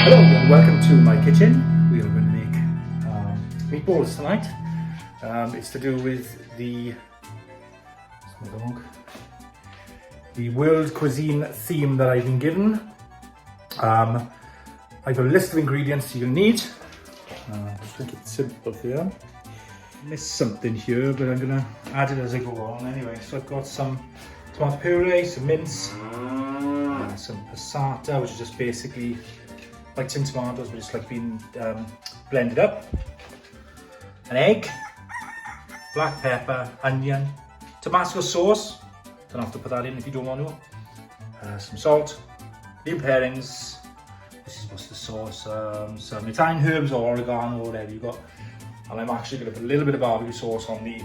Hello and welcome to my kitchen. We are going to make meatballs tonight. It's to do with the world cuisine theme that I've been given. I've got a list of ingredients you'll need. Just make it simple here. Missed something here, but I'm going to add it as I go on anyway. So I've got some tomato puree, some mince, some passata, which is just basically like tin tomatoes, but it's like been blended up. An egg, black pepper, onion, Tabasco sauce. Don't have to put that in if you don't want to. Some salt, new herrings. This is what's the sauce. Some Italian herbs or oregano or whatever you got. And I'm actually going to put a little bit of barbecue sauce on the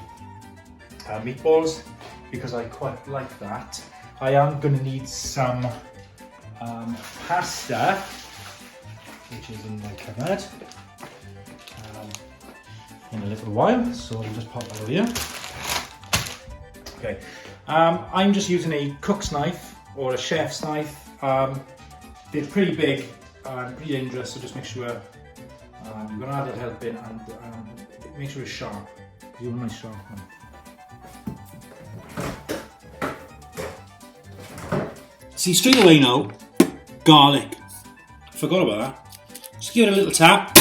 meatballs because I quite like that. I am going to need some pasta, which is in my cupboard, in a little while, so we'll just pop that over here. Okay, I'm just using a cook's knife or a chef's knife. They're pretty big and pretty dangerous, so just make sure you're going to add it helping and make sure it's sharp. You want a nice sharp one. See, straight away now, garlic. Forgot about that. Just give it a little tap.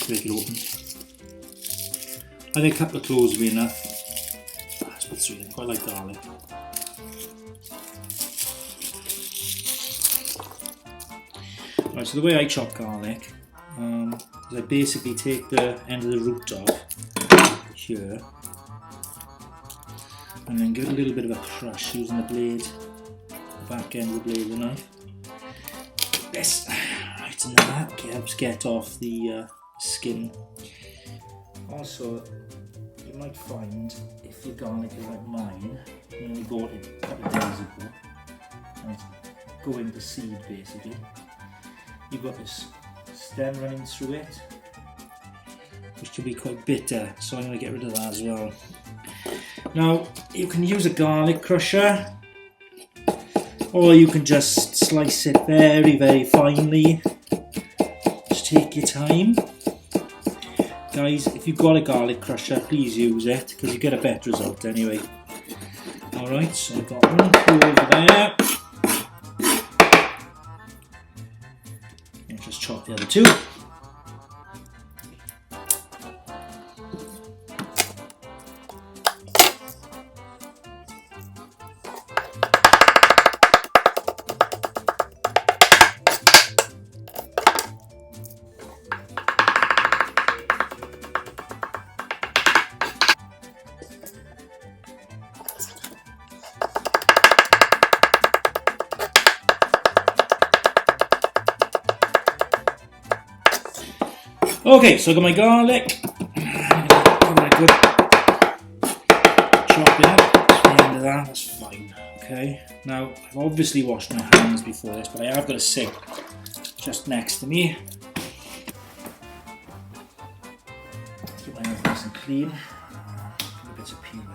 Break it open. I think a couple of cloves will be enough. Let's put 3 in. I quite like garlic. Right, so the way I chop garlic is I basically take the end of the root off here and then give it a little bit of a crush using the blade, the back end of the blade of the knife. Yes, right, and that helps get off the skin. Also, you might find if your garlic is like mine, I only bought it a couple of days ago, and it's going to seed basically. You've got this stem running through it, which can be quite bitter, so I'm going to get rid of that as well. Now, you can use a garlic crusher, or you can just slice it very, very finely. Just take your time. Guys, if you've got a garlic crusher, please use it, because you get a better result anyway. Alright, so I've got one over there. And just chop the other 2. Okay, so I got my garlic. Give it a good chop it up. That's the end of that. That's fine. Okay. Now I've obviously washed my hands before this, but I have got a sink just next to me. Keep my hands nice and clean. A bit of peel in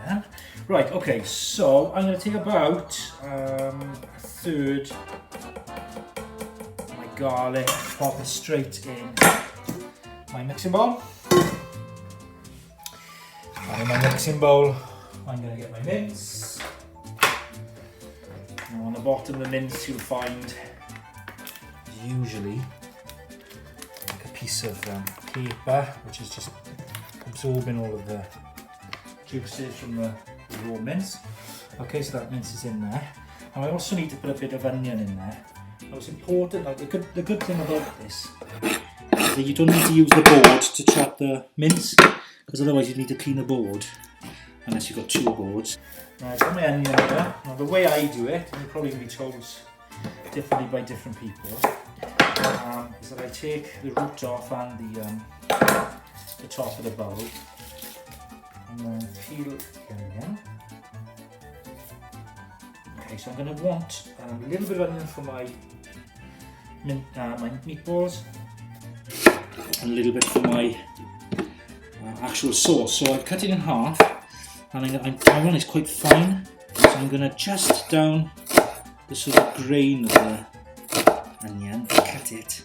there. Right. Okay. So I'm going to take about a third of my garlic, pop it straight in my mixing bowl. And in my mixing bowl, I'm going to get my mince. Now on the bottom of the mince, you'll find usually like a piece of paper, which is just absorbing all of the juices from the raw mince. Okay, so that mince is in there. And I also need to put a bit of onion in there. Now it's important, like the good thing about this, so you don't need to use the board to chop the mince, because otherwise you need to clean the board, unless you've got 2 boards. Now I've got my onion here. Now the way I do it, and you're probably going to be told differently by different people, is that I take the root off and the top of the bowl, and then peel the onion. Okay, so I'm going to want a little bit of onion for my meatballs, and a little bit for my actual sauce. So I've cut it in half, and I want it quite fine, so I'm going to just down the sort of grain of onion, cut it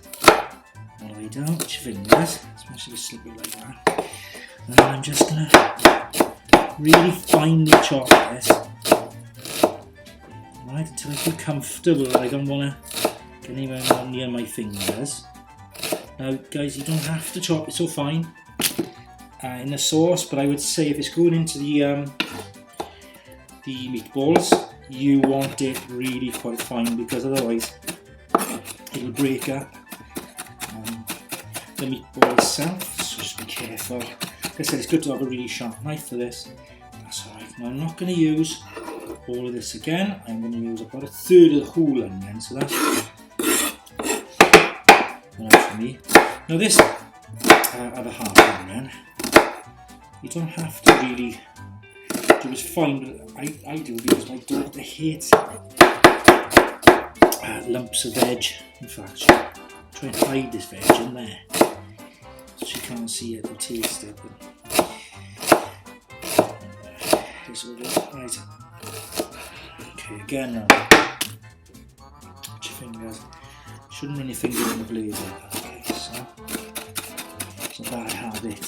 all the way down with your fingers, especially if it's slippery like that. And then I'm just going to really finely chop this, right, until I feel comfortable. I don't want to get anywhere near my fingers. Now guys, you don't have to chop it so fine in the sauce, but I would say if it's going into the meatballs, you want it really quite fine, because otherwise it'll break up the meatball itself, so just be careful. Like I said, it's good to have a really sharp knife for this. That's alright. Now I'm not going to use all of this again. I'm going to use about a third of the whole onion, so that's enough for me. Now this other half onion, you don't have to really do as fine, but I do, because my daughter hates lumps of veg. In fact, she'll try and hide this veg in there, so she can't see it or taste it. But here's what it is. Right. Okay, again now. Put your fingers. Shouldn't run your fingers in the blade like that. Okay, so it's a bad habit.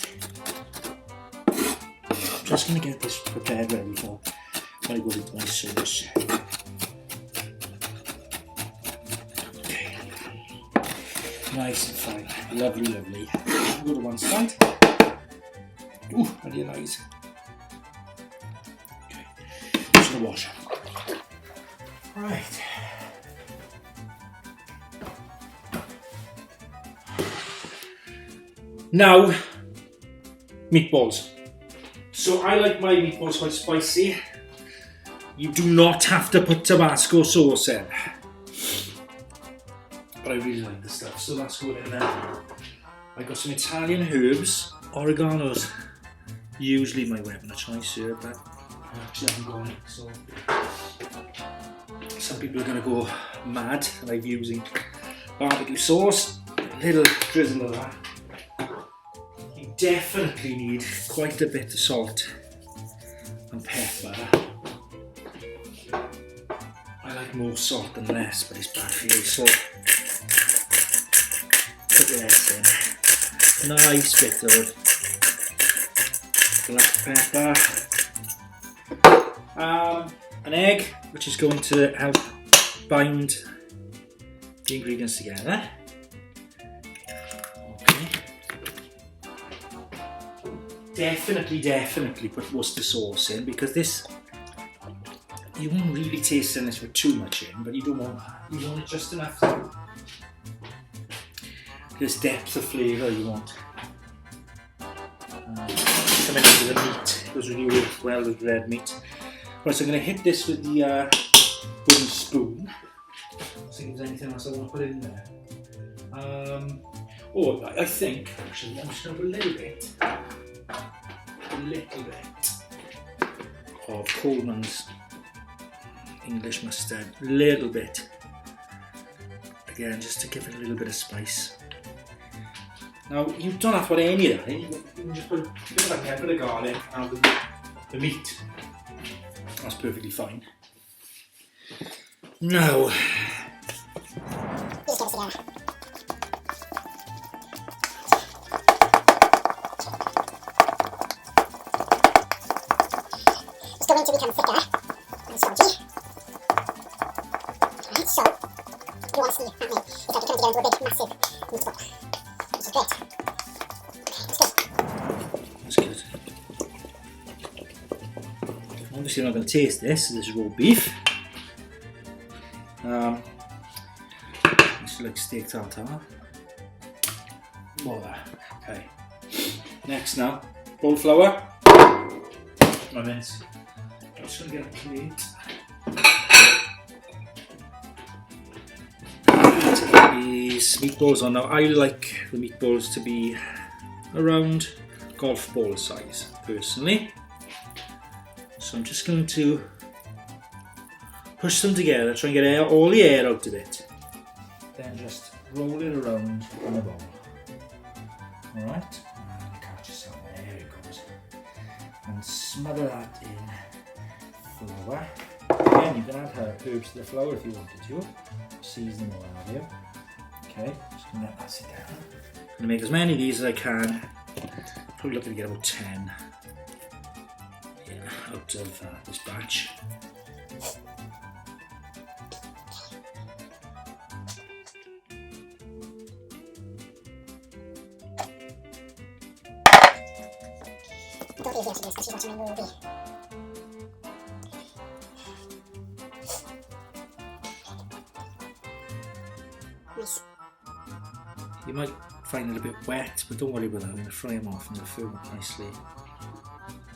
I'm just going to get this prepared ready for when I go into my sauce. Okay. Nice and fine. Lovely, lovely. Go to one side. Ooh, how do you like? Okay. Just going to wash it. Right. Now, meatballs. So I like my meatballs quite spicy. You do not have to put Tabasco sauce in, but I really like the stuff, so that's going in there. I got some Italian herbs. Oregano's usually my weapon of choice here, but I actually haven't got it, so some people are going to go mad that I'm using barbecue sauce. A little drizzle of that. Definitely need quite a bit of salt and pepper. I like more salt than less, but it's bad for you, so put less in. Nice bit of black pepper. An egg, which is going to help bind the ingredients together. Definitely put Worcester sauce in, because this, you won't really taste this with too much in, but you want it just enough to this depth of flavour you want. Coming into the meat, it goes really well with red meat. Right, so I'm going to hit this with the wooden spoon. See if there's anything else I want to put in there. I think actually I'm just going to put a little bit of Coleman's English mustard, little bit, again just to give it a little bit of spice. Now you don't have to put any of that in, you can just put a bit of onion, a bit of garlic and the meat. That's perfectly fine. Now going to become thicker and stodgy. Right, so you want to see happening. It's like you're trying to get into a big, massive meatball, which is great. Okay, that's good. Obviously, you're not going to taste this. This is raw beef. This is like steak tartare. Voila. Okay. Next now, bowl flour. My mince. I'm just going to get a plate. These meatballs on now. I like the meatballs to be around golf ball size, personally. So I'm just going to push them together, try and get all the air out of it. Then just roll it around in the bowl. Alright, and catch yourself, there it goes. And smother that in flour. Again, you can add herbs to the flour if you wanted to. Season or have you. Okay, just gonna let that sit down. I'm gonna make as many of these as I can. Probably looking to get about 10 out of this batch. Don't be here to do, especially watching a movie. Nice. You might find it a bit wet, but don't worry about that. I'm going to fry them off and they'll firm up nicely.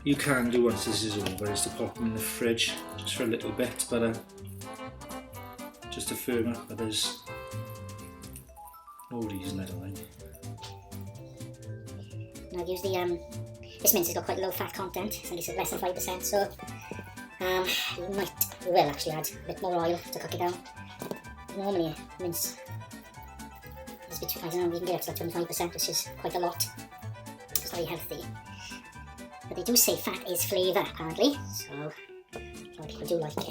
You can do once this is over is to pop them in the fridge just for a little bit, but just to firm up. But there's no reason, I don't think. Now I've used the this mince has got quite low fat content, so this is less than 5%. So you will actually add a bit more oil to cook it down. Normally mince is between, I don't know, you can get up to like 25%, which is quite a lot. It's very healthy. But they do say fat is flavour apparently, so a lot of people do like it.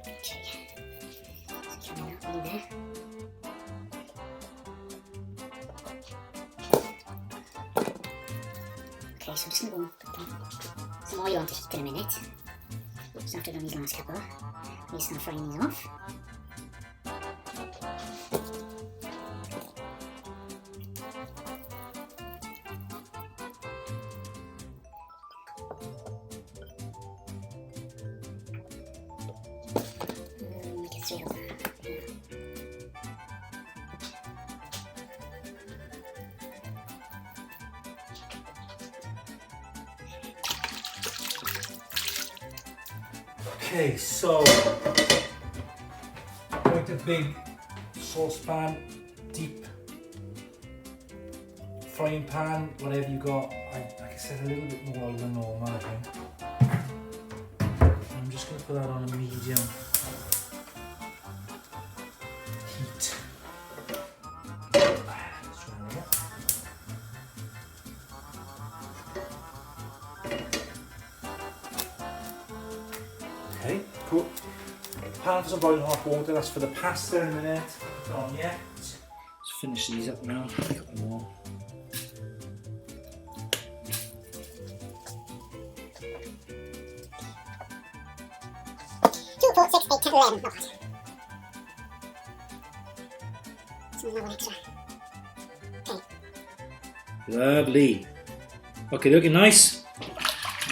Okay, so coming out in there. Okay, so I'm just going to put some oil on to heat in a minute. Just after I've done these last couple, I'm just going to fry these off. Make it 3 of that. Okay, so quite a big saucepan, deep frying pan, whatever you got. Like I said, a little bit more oil than normal, I think. I'm just going to put that on a medium heat. Let's try that. Okay, cool. Pan for some boiling hot water, that's for the pasta in a minute. Put it on yet. Let's finish these up now. A couple more. Two, 4, 6, 8, 10, 11. Not bad. So another one extra. Okay. Lovely. Okay, looking nice.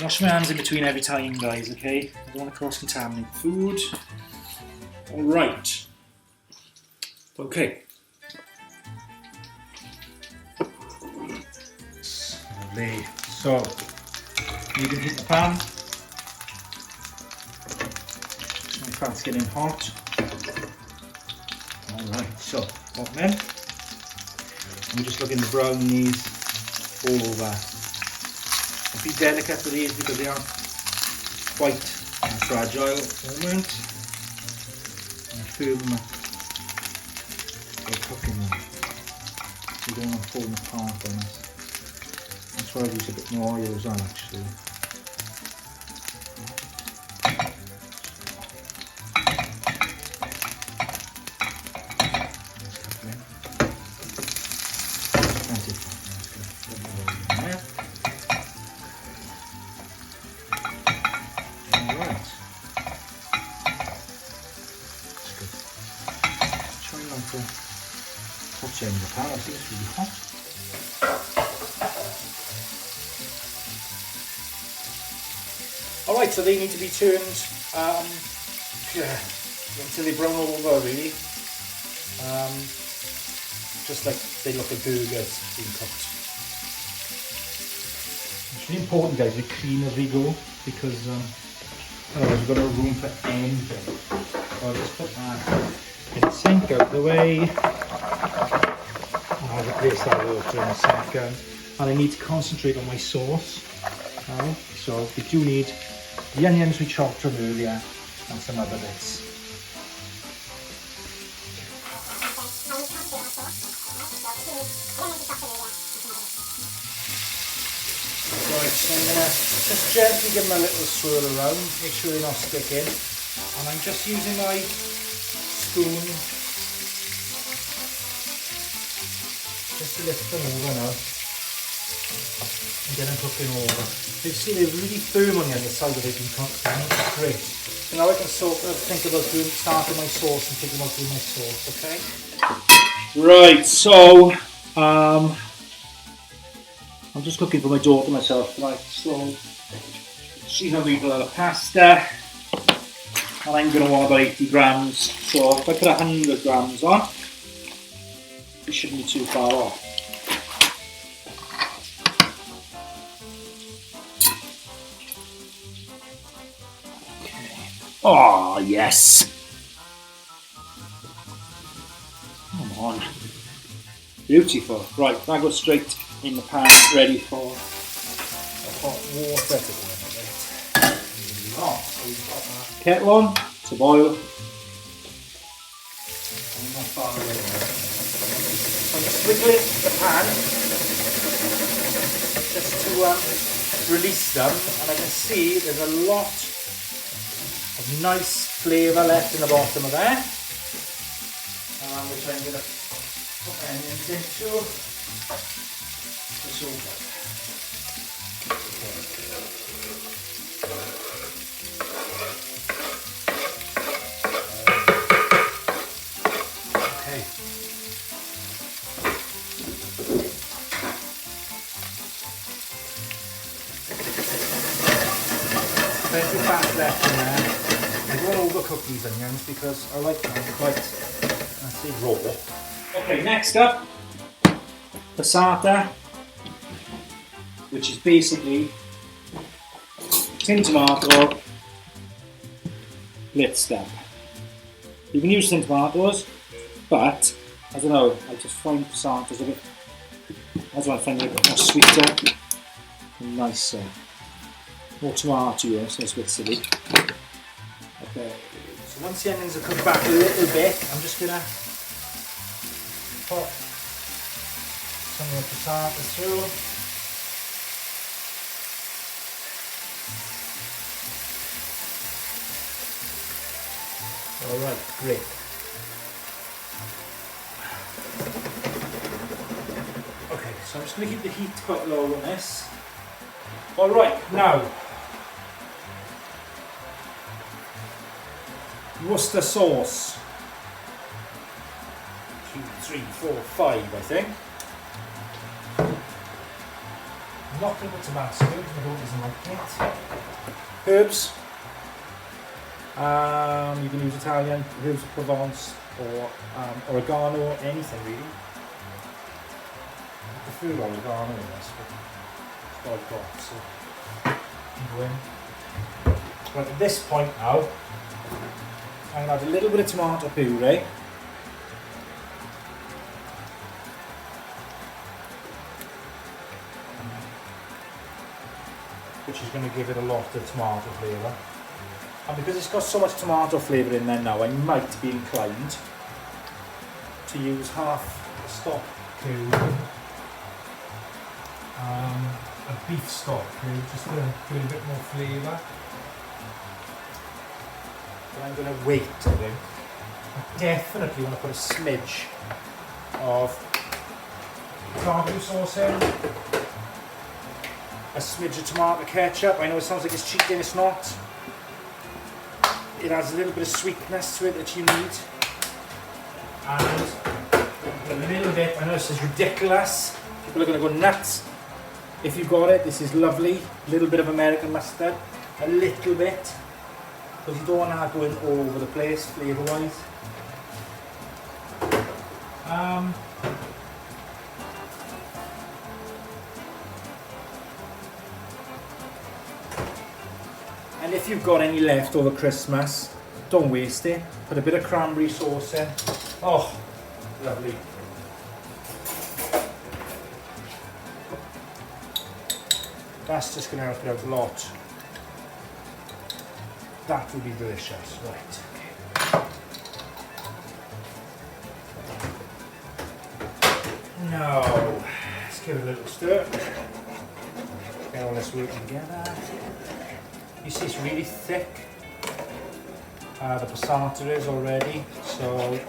Wash my hands in between every time, guys, okay? I don't want to cross-contaminate food. Alright. Okay. Lovely. So, you can heat the pan. My fat's getting hot. Alright, so, bottom end. I'm just looking to brown these all over. Be delicate with these because they are quite fragile at the moment. And firm them up by cooking them. You don't want to fall them apart on us. That's why I use a bit more oil as well, actually. Hot end of the pan, I think it's really hot. Alright, so they need to be turned until they brown all over, really. Just like they look like burgers being cooked. It's really important, guys, we clean as we go because otherwise we've got no room for anything. So I'll just put that in the sink out of the way. I'll replace that water in a second. And I need to concentrate on my sauce. So we do need the onions we chopped from earlier and some other bits. Right, so I'm going to just gently give them a little swirl around, make sure they're not sticking. And I'm just using my spoon. Just to lift them over now. And get them cooking over. You see they're really firm on the other side of it being cooked. That's great. So now I can sort of think about starting my sauce and thinking about doing my sauce, okay? Right, so I'm just cooking for my daughter myself. Right, so she's going to eat a lot of pasta. And I'm going to want about 80 grams. So if I put 100 grams on, it shouldn't be too far off. Oh, yes. Come on. Beautiful. Right, that goes straight in the pan, ready for the hot water to go in a bit. Oh, so we've got that kettle on to boil. I'm not far away now. So I'm squiggling the pan just to release them, and I can see there's a lot of nice flavour left in the bottom of there, which I'm going to put onions into. It's all good. Okay. Plenty of fat left in there. I don't overcook these onions because I like them quite, I say raw. Okay, next up, passata, which is basically tin tomato blitzed up. You can use tin tomatoes, but I don't know, I just find passatas a bit, I don't know, I find it a bit more sweeter and nicer. More tomato, yes, that's a bit silly. Okay, so once the onions are cooked back a little bit, I'm just going to put some of the passata through. Alright, great. Okay, so I'm just going to keep the heat quite low on this. Alright, now Worcester sauce. 2, 3, 4, 5, I think. I'm not going to put Tabasco because my daughter doesn't like it. Herbs. You can use Italian herbs of Provence or oregano, anything really. I prefer oregano in this, but it's what I've got, so go in. Right, at this point now, I'm going to add a little bit of tomato puree. Which is going to give it a lot of tomato flavour. And because it's got so much tomato flavour in there now, I might be inclined to use half a stock cube, a beef stock cube, just to give it a bit more flavour. But I'm going to wait, I think. I definitely want to put a smidge of barbecue sauce in, a smidge of tomato ketchup. I know it sounds like it's cheating, it's not. It adds a little bit of sweetness to it that you need. And a little bit, I know this is ridiculous, people are going to go nuts. If you've got it, this is lovely. A little bit of American mustard, a little bit, because you don't want that going all over the place flavour wise. And if you've got any left over Christmas, don't waste it. Put a bit of cranberry sauce in. Oh, lovely. That's just going to help it out a lot. That would be delicious. Right. Now, let's give it a little stir. Get all this working together. You see it's really thick. the passata is already. So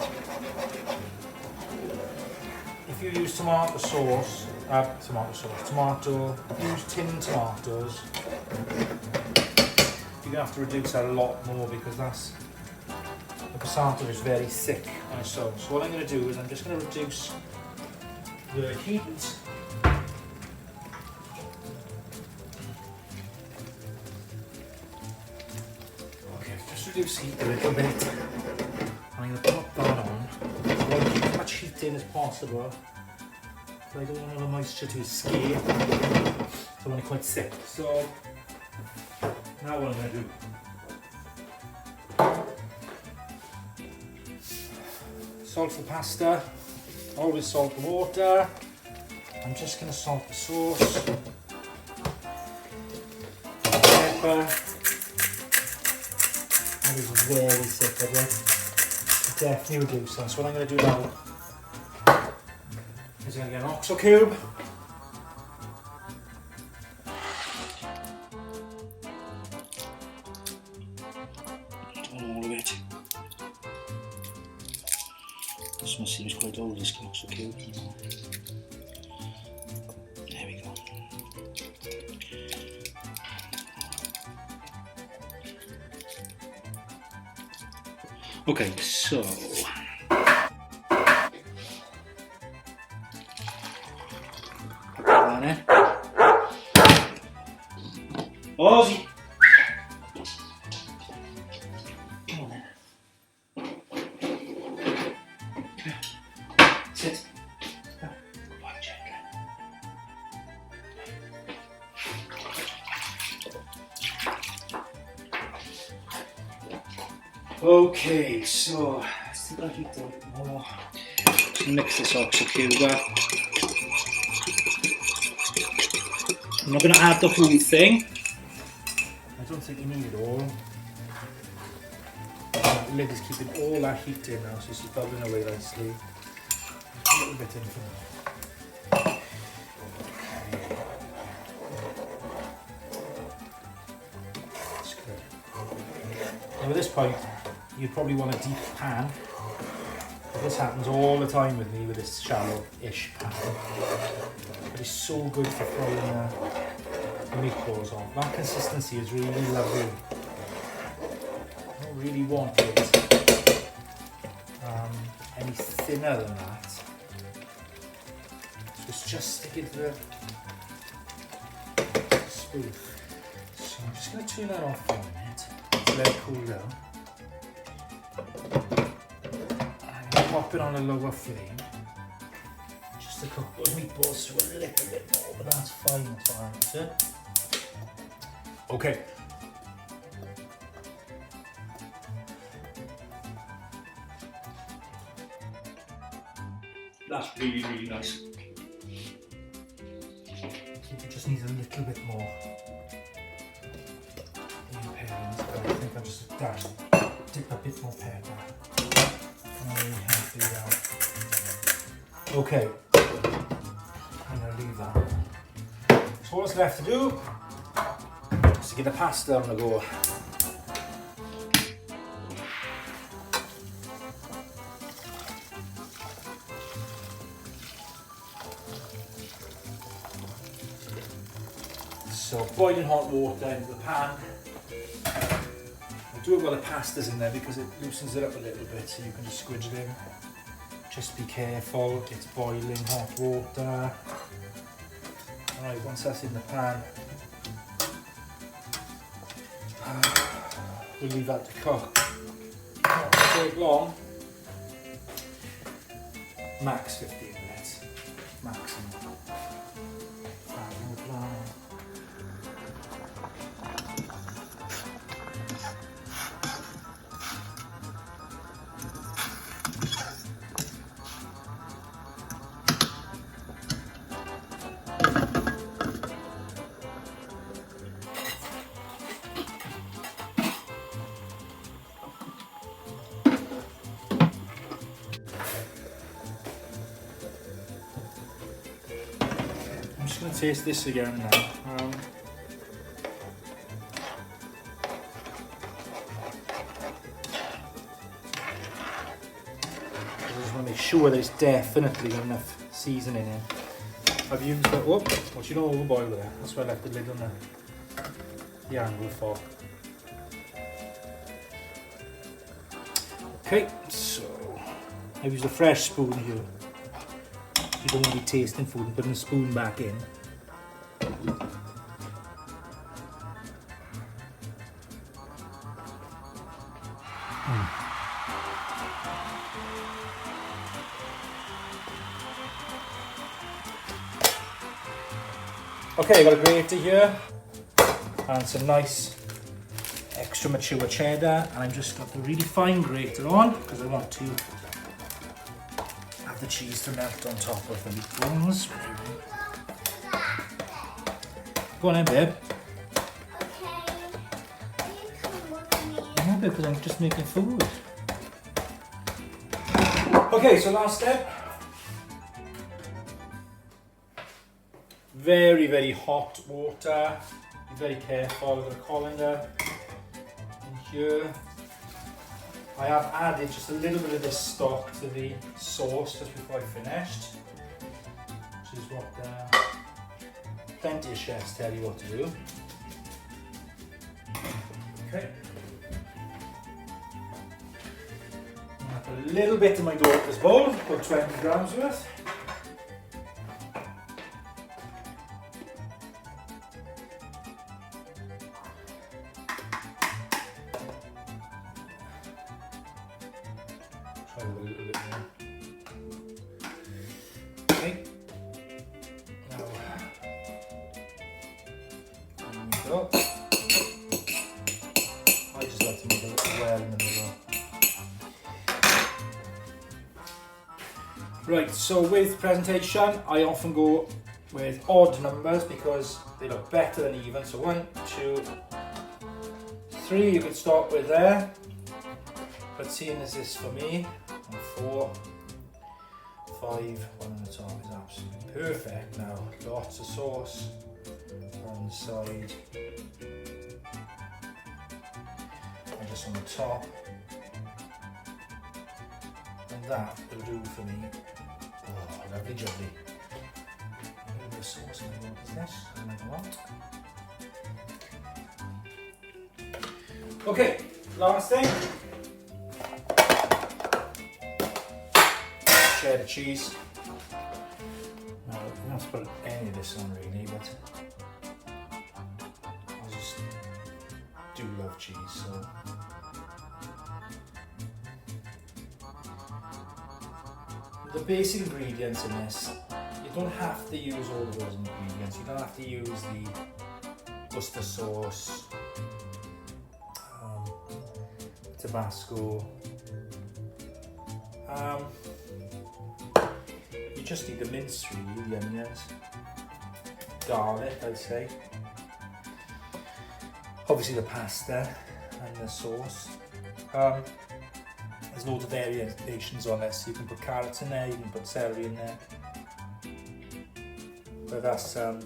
if you use tomato, use tinned tomatoes, you're gonna have to reduce that a lot more because the passata is very thick on its own. So what I'm gonna do is I'm just gonna reduce the heat. Okay, just reduce heat a little bit. I'm gonna pop that on. I want to keep as much heat in as possible. But I don't want all the moisture to escape. So I want it quite thick. So now what I'm going to do. Salt the pasta. Always salt the water. I'm just going to salt the sauce. Pepper. That is very thick, I think. Definitely reduce that. So what I'm going to do now is I'm going to get an oxo cube. All of it. This one seems quite old, this oxo cube. There we go. Okay, so put that on in. Ozzy! Come on in. Sit. Good boy, gently. Okay, so let's take that heat a little bit more. Just mix this oxo cube up. I'm not going to add the whole thing. I don't think you need it all. That lid is keeping all that heat in now, so it's bubbling away nicely. A little bit in for now. That's good. Now at this point, you probably want a deep pan. This happens all the time with me with this shallow-ish pan. But it's so good for throwing the meatballs on. That consistency is really lovely. I don't really want it any thinner than that. So it's just sticking to the spoof. So I'm just going to turn that off for a minute. Let it cool down. Pop it on a lower flame just to cook those meatballs through a little bit more, but that's fine, that's what I'm saying. Okay. That's really, really nice. It just needs a little bit more pairings, but I think I'll just dip a bit more pepper. Okay, I'm going to leave that. So what's left to do is to get the pasta on the go. So boiling hot water into the pan. Do it while the pasta's in there because it loosens it up a little bit, so you can just squidge it in. Just be careful, it's boiling hot water. Alright, once that's in the pan, we'll leave that to cook. Not take long, max 15 minutes, maximum. I'm just going to taste this again now. just want to make sure there's definitely enough seasoning in. I've used the, oh, well, you know, overboil there. That's why I left the lid on the angle for. Okay, so I've used a fresh spoon here. You don't want to be tasting food and putting the spoon back in. Okay, I've got a grater here and some nice extra mature cheddar, and I've just got the really fine grater on because I want to have the cheese to melt on top of the meatballs. Go on then, babe. Yeah, babe, because I'm just making food. Okay, so last step. Very, very hot water. Be very careful with the colander in here. I have added just a little bit of this stock to the sauce just before I finished, which is what plenty of chefs tell you what to do. Okay. I'll put a little bit in my daughter's bowl, about 20 grams worth. A little bit more. Okay. Now, there we go. I just like to make a little well in the middle. Right, so with presentation, I often go with odd numbers because they look better than even. So 1, 2, 3, you could start with there. But seeing as this for me, 4, 5, 1 on the top is absolutely perfect. Now, lots of sauce on the side and just on the top, and that will do for me. Oh, lovely jubbly. A little bit of sauce in the middle of this, and a lot. Okay, last thing. Cheddar cheese. Now, I'm not to put any of this on really, but I just do love cheese, so. The basic ingredients in this, you don't have to use all of those ingredients. You don't have to use the Worcester sauce, Tabasco. You just need the mince really, the onions, garlic I'd say, obviously the pasta and the sauce. There's loads of variations on this. You can put carrots in there, you can put celery in there, but that's how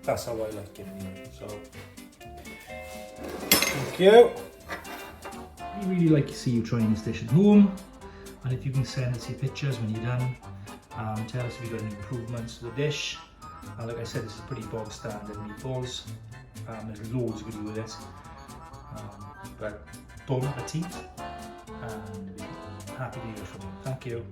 I like it anyway. So thank you. We really like to see you trying this dish at home, and if you can send us your pictures when you're done. Tell us if you've got any improvements to the dish. Like I said, this is pretty bog standard meatballs. There's loads we can do with this. But bon appetit, and happy to hear from you. Thank you.